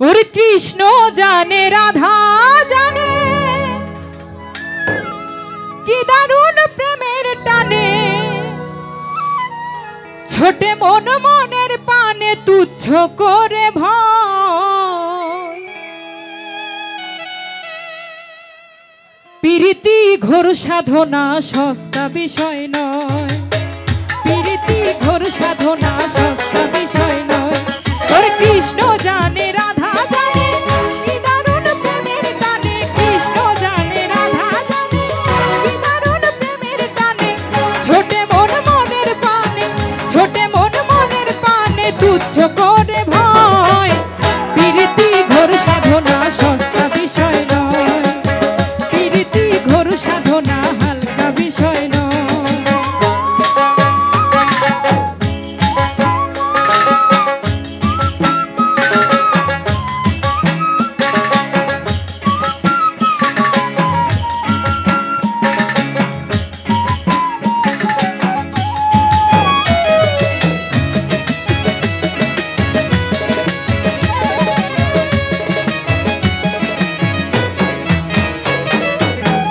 ওরে কৃষ্ণ জানে রাধা জানে কি দারুণ প্রেমের টানে ছোটে মন মনের পানে তুচ্ছ করে ভয় প্রীতি ঘোর সাধনা সস্তা বিষয় নয় প্রীতি ঘোর সাধনা সস্তা বিষয় নয় ওরে কৃষ্ণ জানে রাধা জানে কি দারুণ প্রেমের টানে কৃষ্ণ জানে রাধা জানে কি দারুণ প্রেমের টানে ছোটে মন মনের পানে ছোটে মন মনের পানে তুচ্ছ করে ভয় প্রীতি ঘোর সাধনা সস্তা বিষয় নয় প্রীতি ঘোর সাধনা হালকা বিষয় নয়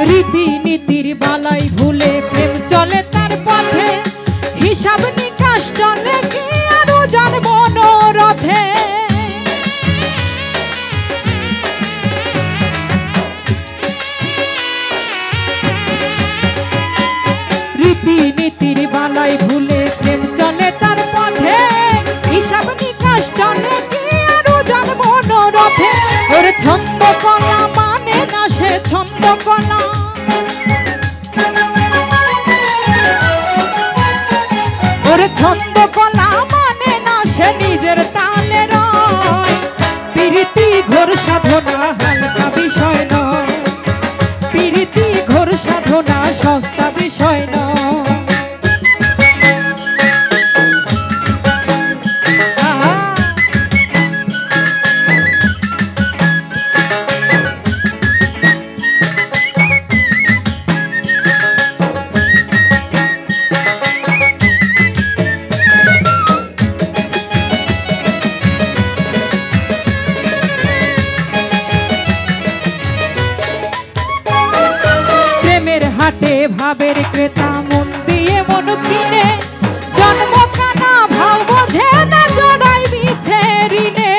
রীতি নীতির বালাই ভুলে প্রেম চলে তার পথে হিসাব নিকাশ চলে কি আরো জান মনোরথে রীতি নীতির বালাই ভুলে প্রেম চলে তার পথে হিসাব নিকাশ চলে কি আরো জান মনোরথে ওরে ছন্দ কলা মানে না সে ছন্দ কলা ওরে ছন্দ কলা মানে না সে নিজের তালে রয় প্রীতি ঘোর সাধনা হালকা বিষয় নয় প্রীতি ঘোর সাধনা সস্তা বিষয় নয় হাটে ভাবের ক্রেতা মন দিয়ে মন কিনে জন্ম কানা ভাব বোঝে না জড়াই বিছে ঋণে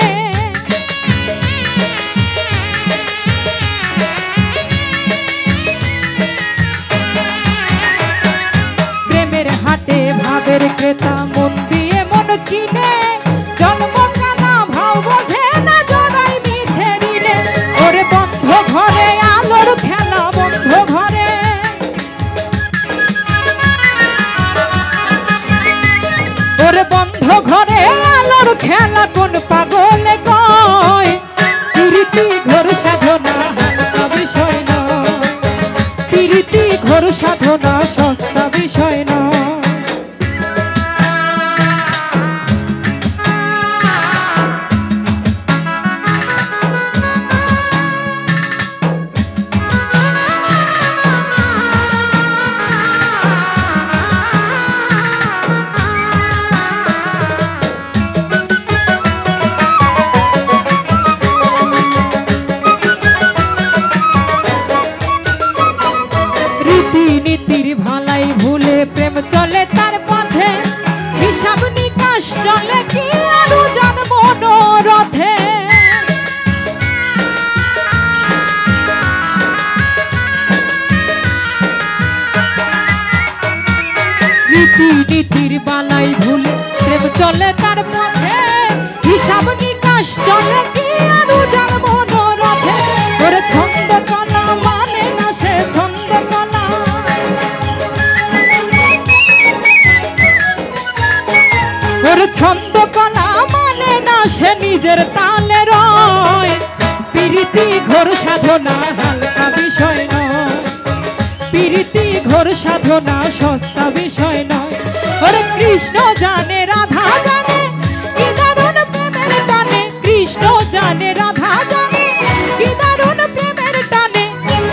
প্রেমের হাটে ভাবের ক্রেতা মন দিয়ে মন কিনে জন্ম কানা ভাব বোঝে না জড়াই বিছে ঋণে ওরে বন্ধ ঘরে আলোর খেলা বন্ধ ঘরে ওরে বন্ধ ঘরে আলোর খেলা কোন পাগলে কয় প্রীতি ঘোর সাধনা হালকা বিষয় নয় প্রীতি ঘোর সাধনা সস্তা বিষয় নয় নীতির ভালাই ভুলে প্রেম চলে তার পথে হিসাব নিকাশ চলে কি আরো জান মনোরথে রীতি নীতির বালাই ভুলে প্রেম চলে তার পথে হিসাব নিকাশ চলে কি আরো জান মনোরথে ওরে ছন্দ কলা মানে না সে ছন্দ কলা ওরে ছন্দ কলা মানে না সে নিজের তালে রয় প্রীতি ঘোর সাধনা হালকা বিষয় নয় প্রীতি ঘোর সাধনা সস্তা বিষয় নয় ওরে কৃষ্ণ জানে রাধা জানে কি দারুণ প্রেমের টানে কৃষ্ণ জানে রাধা জানে কি দারুণ প্রেমের টানে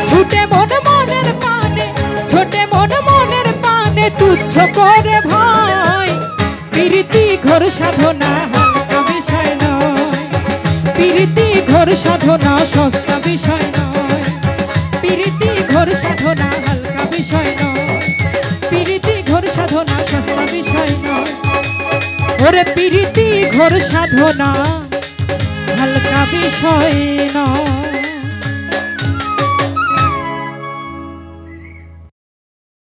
ছুটে মন মনের পানে ছোটে মন মনের পানে তুচ্ছ করে ভয় প্রীতি ঘোর সাধনা হালকা বিষয় নয় প্রীতি ঘোর সাধনা সস্তা বিষয় নয়, প্রীতি ঘোর সাধনা হালকা বিষয় নয়, প্রীতি ঘোর সাধনা সস্তা বিষয় নয়, ওরে প্রীতি ঘোর সাধনা হালকা বিষয় নয়।